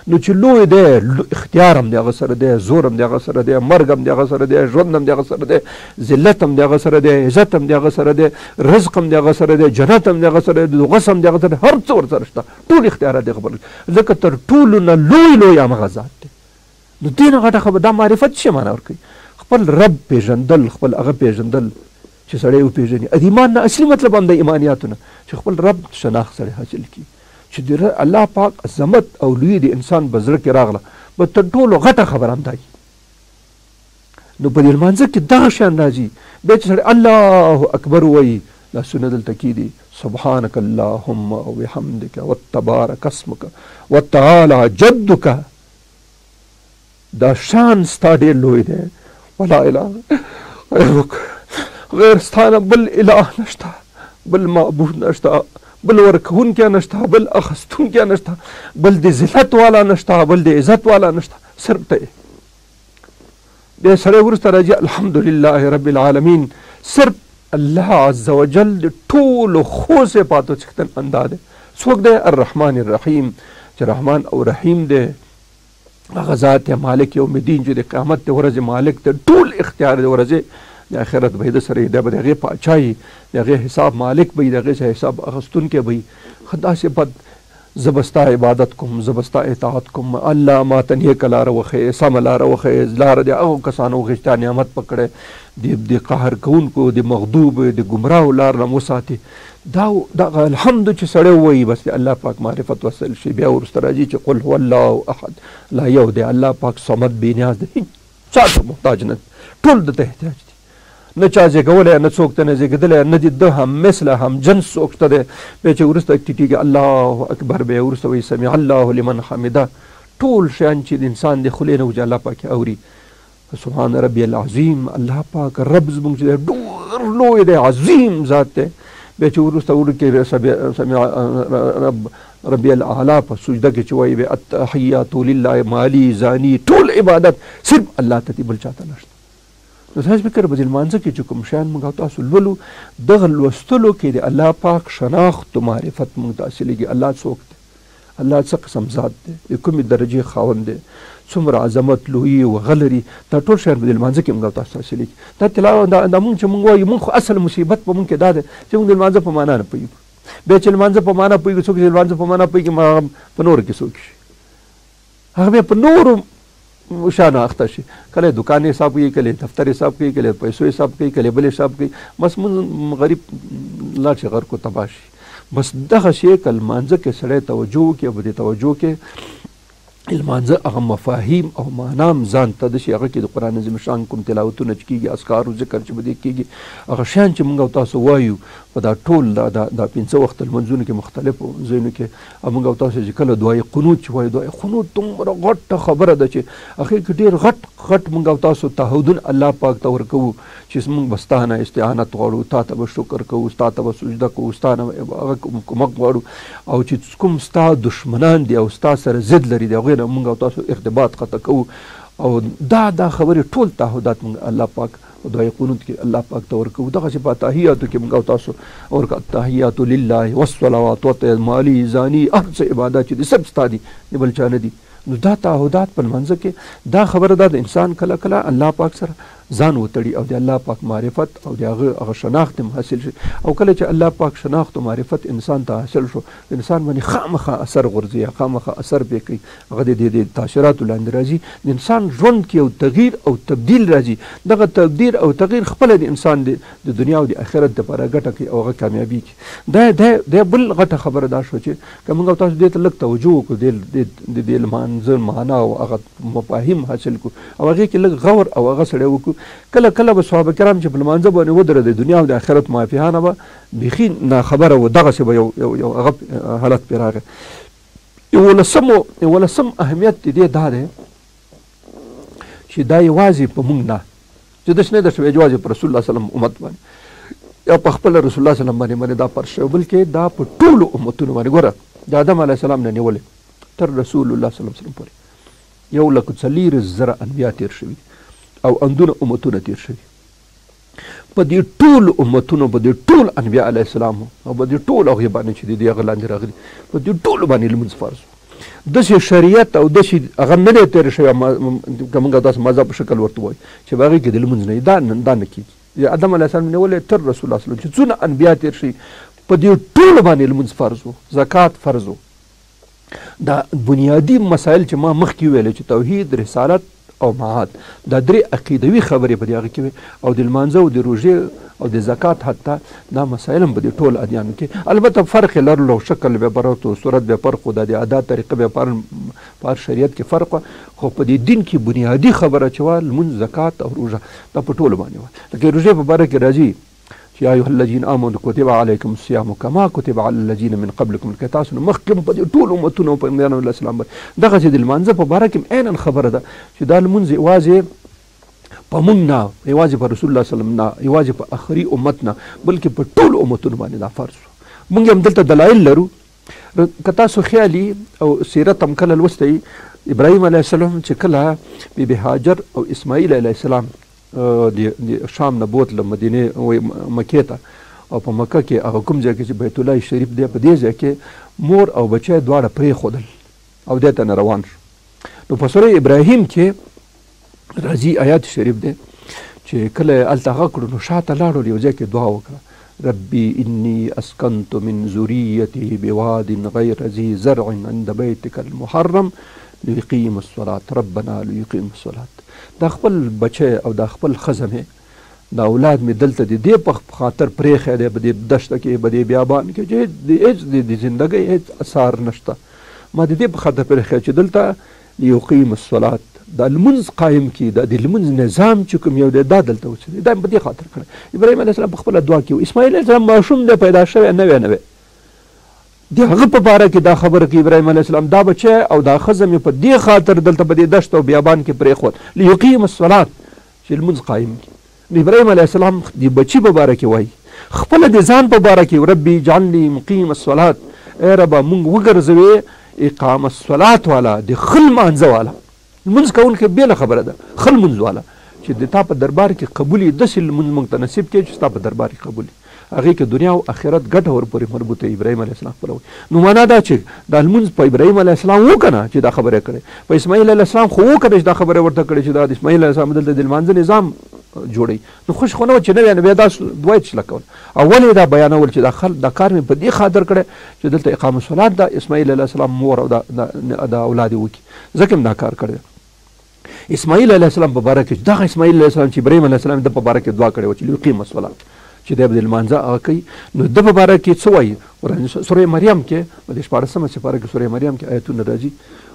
نو چې لوی دی اختیار هم د هغه سره دی، زور هم د هغه سره دی، مرګ هم د هغه سره دی، ژوند هم د هغه سره دی، ذلت هم د هغه سره دی، عزت هم د هغه سره دی، رزق هم د هغه سره دی، جنت هم د هغه سره دی، دوغس هم د هغه سره دی، هر څه ورسره شته، ټول اختیارات یې خبر ځکه تر ټولو نه لوی همغه ذات دی. نو دې نه غټه خبره دا معرفت څه معنا ورکوي؟ خپل رب پیژندل، خپل هغه پیژندل چې سړی وپېژني. د ایمان نه اصلي مطلب هم د ایمانیاتو نه چې خپل رب شناخت سړی حاصل کړي چې د الله پاک عظمت او لوی د انسان په زړه کې راغله، به تر ټولو غټه خبره هم دا وي. نو په دې لمانځه کې دغه شیان راځي. بیا چې سړی الله اکبر ووایي، لاسونه دلته کېدي سبحانک اللهم وبحمدک وتبارک اسمک وتعالی جدک، دا شان ستا ډېر لوی دی، ولا اله غیرک، غیر ستانه بل اله نشته، بل معبود نشته، بل ورکوونکی نشته، بل اخستونکی نشته، بل د ذلت والا نشته، بل د عزت والا نشته، صرف ته یې. بیا سړی وروسته راځي الحمدلله رب العالمین، صرف الله عز وجل د ټولو ښو صفاتو څښتن اندا دی. څوک دی؟ الرحمن الرحیم، چې رحمان او رحیم دی. هغه ذات دی مالک یوم الدین، چې د قیامت د ورځې مالک دی، ټول اختیار د ورځې د آخرت به د سره دی، به د هغې پاچایي، د هغې حساب مالک به وي، د هغې څخه حساب اخیستونکی به وي. ښه داسې بد زه به ستا عبادت کوم، زه به ستا اطاعت کوم، الله ماته نیکه لاره وښیې، سمه لاره وښیې، لاره د هغو کسانو وښیې چې تا نعمت په کړی، د قهر کوونکو، د مغضوب، د ګمراهو لار نه وساتې. دغه الحمد چې سړی ووایي بس د الله پاک معرفت وصل شي. بیا وروسته راځي چې قل هو الله احد، لا یو دی الله پاک صمد، بې نیاز دی، هېڅ چا ته محتاج نه دی، ټول ده ته احتیاج دی، نه چا زېږولی نه څوک ته نه زېږېدلی، نه د ده هم مثله هم جنس څوک شته دی. بیا چې وروسته ټیټېږي الله اکبر، بیا وروسته وایي سمع الله لمن حمده. ټول شیان چې د انسان د خولې نه وځي الله پاک اوري. سبحان ربي العظیم، الله پاک رب زموږ چې دی ډېر لوی دی، عظیم ذات دی. بیا چې وروسته وړوکې سمع ربي الاعلی په سجده کې چې وایي بیا التحیات لله مالی ځاني، ټول عبادت صرف الله ته دی، بل چاته نشته. نو تاسو فکر په دې لمانځه کې چې کوم شیان موږ تاسو لولو، دغه لوستلو کې د الله پاک شناخت و معرفت موږ ته حاصلېږي. الله څوک دی؟ الله څه قسم ذات دی؟ د کومې درجې خاوند دی؟ څومره عظمت، لویي و غلري، دا ټول شیان په دې لمانځه کې موږ تاسو حاصلېږي. دا تلاوت دا موږ چې موږ وایو، موږ خو اصل مصیبت په موږ کې دا دی چې موږ د لمانځه په معنا نه پوهېږو. بیا چې لمانځه په معنا پوهېږو، څوک چې لمانځه په معنا پوهېږي هغه په نورو کې څوک شي، هغه بیا په نورو شان اخته شي، کله دکان حساب کوي، کله دفتر حساب کوي، کله پیسو حساب کوي، کله بل حساب کوي، بس موږ غریب لا چې غر کو تباه شي. بس دغه شی که لمانځه کې سړی توجه وکړي او په دې توجه کې لمانځه هغه مفاهیم او معنام ځان ته د شي، هغه کې د قرآن عظیم شان کوم تلاوتونه چې کېږي، اذکار او ذکر چې به دې کېږي، هغه شیان چې موږ او تاسو وایو په دا ټول دا 5 وخته لمونځونو کې مختلفو ځایونو کې موږ او تاسو چې کله دعای قنوت چې وایو، دعای قنوت دومره غټه خبره ده چې هغې کې ډېر غټ موږ او تاسو تعهدونه الله پاک ته ورکوو چې موږ به ستا نه استعانت غواړو، تا ته به شکر کوو، ستا ته به سجده کوو، ستا نه هغه کومک غواړو، او چې کوم ستا دشمنان دي او ستا سره ضد لري د هغوی نه موږ او تاسو ارتباط قطع کوو. او دا خبرې ټول تعهدات موږ الله پاک دعای قنوت کې الله پاک ته ورکوو. دغسې په تحیاتو کې موږ او تاسو ورکوو التحیات لله والصلوات مالی ځاني، هر څه عبادت چې دي سب ستا دي، د بل چا نه دي. نو دا تعهدات په لمانځه کې دا خبره ده د انسان کله کله الله پاک سره ځان وتړي او د الله پاک معرفت او د هغه شناخت هم حاصل شي. او کله چې الله پاک شناخت او معرفت انسان ته حاصل شو، انسان باندې خامخا اثر غورځي، خامخا اثر پرې کوي، هغه د تاثیراتو لاندې راځي، د انسان ژوند کې یو تغییر او تبدیل راځي. دغه تبدیل او تغییر خپله د انسان د دنیا او د آخرت دپاره ګټه کوي او هغه کامیابي کوي. دا بل غټه خبره دا شو چې که موږ او تاسو دې ته لږ توجه وکړو، د دې لمانځه معنا او هغه مفاهیم حاصل کړو او هغې کې لږ غور او هغه سړی وکړو، کله به صحابه کرام چې په لمانځه باندې ودرېد، د دنیا او د آخرت معافیانه به بیخي ناخبره و، دغسې به یو هغه حالت پرې راغی. یولسم اهمیت د دې دا دی چې دا یوازې په موږ نه چې داسې نه ده چې یوازې په رسول الله وسلم امت باندې یا په خپله رسول الله وسلم باندې دا فرض شوی، بلکې دا په ټولو امتونو باندې. ګوره د آدم علیه السلام نه نیولې تر رسول الله صلی الله علیه وسلم پورې 140,000 انبیا تېر شوي او اندونه امتونه تېر شوي. په دې ټولو امتونو، په دې ټول انبیا علیه السلام او په دې ټول هغې باندې چې د دې هغه لاندې راغلي، په دې ټولو باندې لمونځ فرض و. داسې شریعت او داسې هغه نه دی تېر شوی که موږ داسې مذهب په شکل ورته وایو چې په هغې کې د لمونځ نه دا نه کېږي. آدم علیه السلام نیولی تر رسول الله صلی الله علیه وسلم چې څونه انبیا تېر شي په دې ټولو باندې لمونځ فرض و، زکات فرض و. دا بنیادي مسایل چې ما مخکې ویلې چې توحید، رسالت او معاد، دا درې عقیدوي خبرې په دې هغه کې وي، او د لمانځه او د روژې او د زکات حتی دا مسایل هم په دې ټول ادیانو کې البته فرق یې لرلو، شکل به فرق و، صورت به فرق و، د ادا طریقه به په هر شریعت کې فرق و، خو په دې دین کې بنیادي خبره چې وه لمونځ، زکات او روژه دا په ټولو باندې وه. لکه روژې په باره کې راځي چې یا ایها الذین آمنوا کتب علیکم الصیام کما کتب علی الذین من قبلکم، لکه تاسو نه مخکې په دې ټولو امتونو په پیغمبر علیه السلام باندې دغسې د لمانځه په باره کې هم عینا خبره ده چې دا لمونځ یوازې په موږ نه، یوازې په رسول الله صلی الله علیه وسلم نه، یوازې په آخري امت نه، بلکې په ټولو امتونو باندې دا فرض و. موږ هم دلته دلایل لرو. که تاسو خیالي او سیرت هم کله لوستی، ابراهیم علیه السلام چې کله بیبي هاجر او اسماعیل علیه السلام د شام نه بوتله مدینې مکې ته، او په مکه کې هغه کوم ځای کې چې بیت الله شریف دی په دې ځای کې مور او بچی دواړه پرېښودل او دې ته نه روان شو. نو په سوره ابراهیم کې راځي آیات شریف دی چې کله هلته هغه کړو نو شاته لاړو، یو ځای کې دعا وکړه، ربي انی اسکنت من ذریتی بواد غیر ذی زرع عند بیتک المحرم لیقیم الصلاة ربنا لیقیم الصلاة. دا خپل بچی او دا خپل ښځه مې، دا اولاد مې دلته د دې په خاطر پرېښی دی په دې دشته کې، په دې بیابان کې چې هېڅ د زندګۍ هېڅ اثار نشته، ما د دې په خاطر پرېښی چې دلته لیقیم الصلاة دا لمونځ قایم کړي، دا د لمونځ نظام چې کوم یو دی دا دلته اوسېدی، دا په دې خاطر کړی. ابراهیم علیه السلام په خپله دعا کې و. اسماعیل علیه السلام ماشوم دی پیدا شوی نوی د هغه په باره کې دا خبره کوي ابراهیم علیه السلام دا بچی او دا ښځه مې په دې خاطر دلته په دې دشت او بیابان کې پرېښود لیقیم الصلاة چې لمونځ قایم کړي. نو ابراهیم علیه السلام د بچي په باره کې وایي، خپله د ځان په باره کې ربي اجعلني مقیم الصلاة، ای ربه مونږ وګرځوې اقام الصلاة والا، د ښه لمانځه والا، لمونځ کوونکی بېله خبره ده، ښه لمونځ والا چې د تا په دربار کې قبول یي، داسې لمونځ موږ ته نصیب کړي چې ستا په دربار کې قبول یي، هغې کې دنیا او آخرت ګډه ورپورې مربوطه ابراهیم علیه السلام خپله وایي. نو معنا دا چې دا لمونځ په ابراهیم علیه السلام و که نه چې دا خبره یې کړې، په اسماعیل علیه السلام خو و که نه چې دا خبره ورته کړې چې دا د اسماعیل علیه السلام دلته د لمانځه نظام جوړوي. نو خوش خو نه وه چې نه وی نو بیا دا دوه یې چله کول، اول یې دا بیانول چې دا کار مې په دې خاطر کړی چې دلته اقام الصلاة دا اسماعیل علیه السلام مور او دا اولاد یې وکړي، ځکه هم دا کار کړی. اسماعیل علیه السلام په باره کې دغه اسماعیل علیه السلام چې ابراهیم علیه السلام د په باره کې دعا کړې وه چې لیقیم الصلاة چې دی به د لمانځه هغه کوي. نو د په باره کې څه وایي؟ سورې مریم کې په دې 14مه سپاره کې سورې مریم کې آیتونه راځي،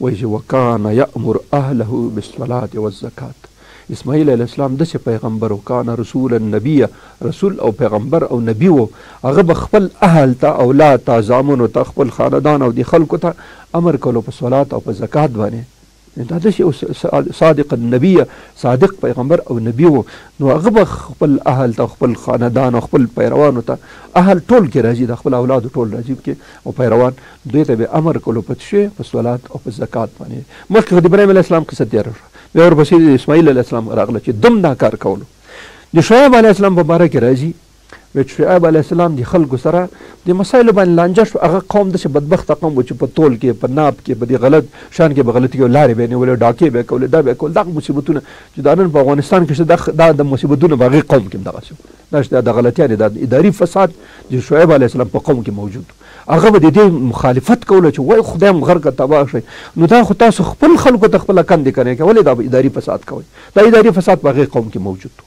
وایي چې وکانه یأمر اهله بالصلاة والزکات. اسماعیل علیه السلام داسې پیغمبر و، کانه رسولا نبیه، رسول او پیغمبر او نبی و، هغه به خپل اهل ته، اولاد ته، زامنو ته، خپل خاندان او د خلکو ته امر کولو په صلات او په زکات باندې. دا داسې یو صادق النبیه، صادق پیغمبر او نبی و، نو هغه به خپل اهل ته، خپل خاندان او خپل پیروانو ته، اهل ټول کې راځي، د خپل اولادو ټول راځي کې او پیروان، دوی ته به امر کولو په څه په صلات او په زکات باندې. مخکې د ابراهیم علیه السلام قصه تېره شوه، بیا ورپسې د اسماعیل علیه السلام راغله چې دم دا کار کولو. د شعیب علیه السلام په باره کې راځي، شعیب علیه السلام د خلکو سره د مسایلو باندې لانجه شو. هغه قوم داسې بدبخته قوم و چې په تول کې، په ناب کې، په دې غلط شان کې به غلطي کوي، لارې به یې نیولې، ډاکې به یې کولې، دا به یې کول، دغه مصیبتونه چې دا نن په افغانستان کې شته، دا د مصیبتونه په هغې قوم کې هم دغسې وو. دا چې د غلطیانې دا اداري فساد د شعیب علیه السلام په قوم کې موجود و. هغه به د دې مخالفت کوله چې وای خدای م غر که تباه شئ. نو دا خو تاسو خپل خلکو ته خپله کندې کنې که ولې دا به اداري فساد کوئ؟ دا اداري فساد په هغې قوم کې موجود و.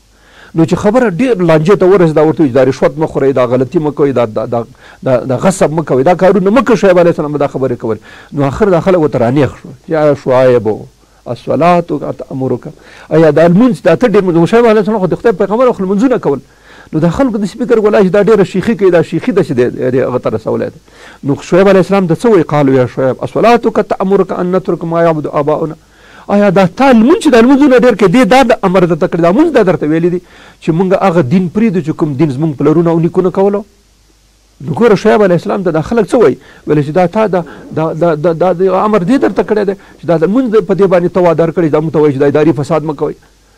نو چې خبره ډېر لانجې ته ورسېده، دا ورته وایي دا رشوت مه خورئ، دا غلطي مه کوئ، دا غصب مه کوئ، دا کارونه مه کوئ. شعیب علیه السلام به دا خبرې کولې. نو آخر دا خلک ورته رانیغ شو، یا شعیبو الصلاة تأمرک، ایا دا لمونځ دا ته ډېر. شعیب علیه السلام خو د خدای پیغمبر او لمونځونه کول. نو د خلکو داسې فکر ولا چې دا ډېره شیخي کوي، دا شیخي داسې دی هغه ته رسولی دی. نو شعیب علیه السلام ته څه وایي؟ قالو یا شعیب الصلاتک تأمرک ان نترک ما یعبد آباؤنا. آیا دا تا لمونځ چې دا لمونځونه ډېر کوي، دې دا د امر درته کړی، دا مونځ دا درته ویلی دي چې مونږ هغه دین پرېږدو چې کوم دین زمونږ پلرونه او نیکونه کولو. نو ګوره شعیب علیه السلام ته دا خلک څه وایي؟ ویلی چې دا تا دا امر دې درته کړی دی چې دا لمونځ په دې باندې ته وادار کړی، دا مونږ ته وایي چې دا اداري فساد مه کوئ،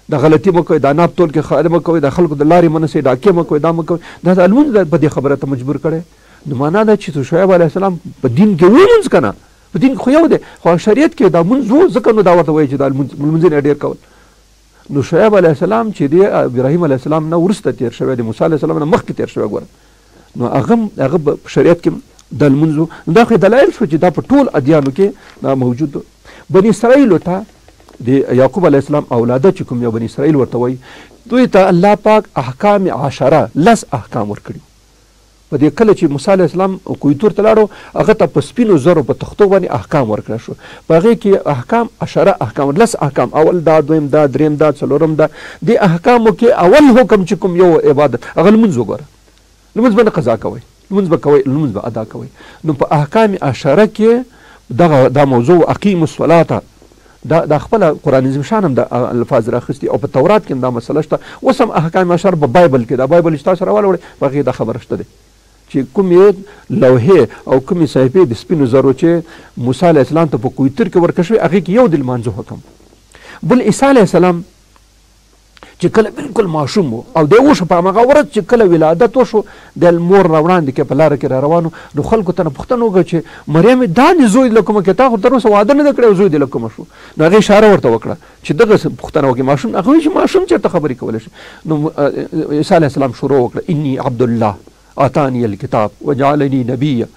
دا غلطي مه کوئ، دا ناب تول کې خاله مه کوئ، دا خلکو د لارې مه نسئ، ډاکې مه کوئ، دا مه کوئ. دا لمونځ په دې خبره ته مجبور کړی. نو معنا ده چې شعیب علیه السلام په دین کې ولمونځ که نه، په دین خو یو دی خو شریعت کې دا منځ ځکه نو دا ورته وایي چې دا لمونځ نه ډېر کول. نو شعیب علیه السلام چې دی ابراهیم علیه السلام نه وروسته تېر شوی دی، موسی علیه السلام نه مخکې تېر شوی ګوره، نو هغه په شریعت کې د لمونځ دا خو دلایل شو چې دا په ټول ادیانو کې دا موجود. بني اسرائیلو ته د یعقوب علیه السلام اولاده چې کوم یو بني اسرائیل ورته وایي، دوی ته الله پاک احکام 10 10 احکام ورکړي. په دې کله چې موسی علیه السلام کوی تور ته لاړو هغه ته په سپینو زرو په تختو باندې احکام ورکړل شو، په هغې کې احکام 10 احکام 10 احکام، اول دا، دویم دا، دریم دا، څلورم دا. دې احکامو کې اول حکم چې کوم یو عبادت هغه لمونځ وګوره، لمونځ به نه قضا کوئ، لمونځ به کوئ، لمونځ به ادا کوئ. نو په احکام 10 کې دا موضوع اقیم الصلاة دا خپل قرآن عظیم شان هم د الفاظ راخستي او په تورات کې هم دا مسله شته. اوس هم احکام 10 په بایبل کې، دا بایبل چې تاسو راوړی په هغې دا خبره شته دی چې کومې لوحې او کومې صحیفې د سپینو زرو چې موسی علیه السلام ته په کویتر کې ورکړل شوې هغې کې یو د لمانځه حکم. بل عیسی علیه السلام چې کله بالکل ماشوم و او دی وشو په همغه ورځ چې کله ولادت وشو د مور را وړاندې کې په لاره کې را روانو، نو خلکو ته نه پوښتنه وکړه چې مریم دا دې زوی د له کومه کې تا خو تر اوسه واده نه ده کړی او زوی دې له کومه شو. نو هغې اشاره ورته وکړه چې دغه پوښتنه وکړي ماشوم، هغه وایي چې ماشوم چېرته خبرې کولی شي. نو عیسی علیه السلام شروع وکړه انی عبدالله آتانی الکتاب وجعلنی نبیا،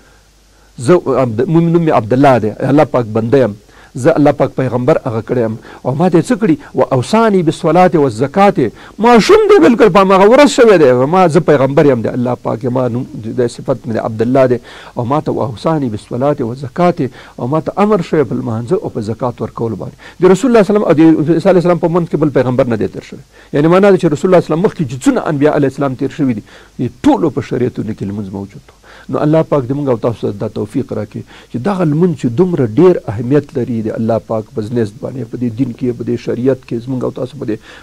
زه نوم مې عبدالله دی، الله پاک بنده یم، زه الله پاک پیغمبر هغه کړی یم او ما ته یې څه کړي و اوصاني بالصلاة والزکات. ماشوم دی بالکل په همغه ورځ شوی دی، ما زه پیغمبر یم دی الله پاک، ما نوم د صفت مې د عبدالله دی او ما ته و اوصاني بالصلاة والزکات او ما ته امر شوی په لمانځه او په زکات ورکولو باندې. د رسول الله صلی الله علیه وسلم او د عیسی علیه السلام په منځ کې بل پیغمبر نه دی تېر شوی، یعنې معنا ده چې رسول الله صلی الله علیه وسلم مخکې چې څونه انبیا علیه السلام تېر شوي دي ټولو په شریعتونو کې لمونځ موجود و. نو الله پاک دې موږ او تاسو ته دا توفیق راکړي چې دغه لمونځ چې دومره ډېر اهمیت لري د الله پاک په نزد باندې په دې دین کې، په دې شریعت کې زموږ او تاسو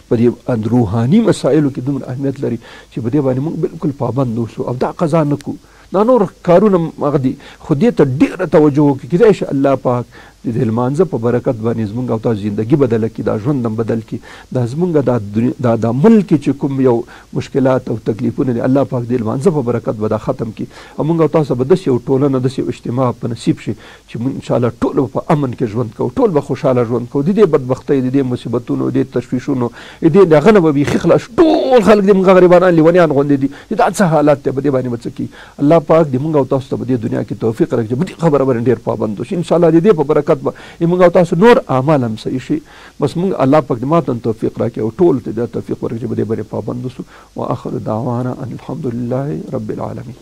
په دې روحاني مسایلو کې دومره اهمیت لري چې په دې باندې موږ بالکل پابند اوسو او دا قضا نه کړو. دا نور کارونه هغه دي، خو دې ته ډېره توجه وکړي، کیدای شي الله پاک د لمانځه په برکت باندې زموږ او تاسو زندګي بدله کړي، دا ژوند هم بدل کړي، دا زموږ دا ملک چې کوم یو مشکلات او تکلیفونه دي الله پاک د لمانځه په برکت به دا ختم کړي او موږ او تاسو به داسې یو ټولنه، داسې یو اجتماع په نصیب شي چې موږ انشاءالله ټول به په امن کې ژوند کوو، ټول به خوشحاله ژوند کوو، د دې بدبختۍ، د دې مصیبتونو، د دې تشویشونو، د هغه نه به بیخي خلاص، ټول خلک د موږ غریبانان لیونیان غوندې دي، دا څه حالات دی، په دې باندې به څه کوي. الله پاک دې موږ او تاسو ته په دې دنیا کې توفیق راکړي چې په دې خبره باندې ډېر پابند اوسو انشاءالله، د دې په برکت به موږ تاسو نور اعمال هم صحیح شي. بس موږ الله پاک دې ماته توفیق راکړي او ټول ته دا توفیق ورکړي چې په دې باندې پابند اوسو. واخر دعوانا ان الحمد لله رب العالمین.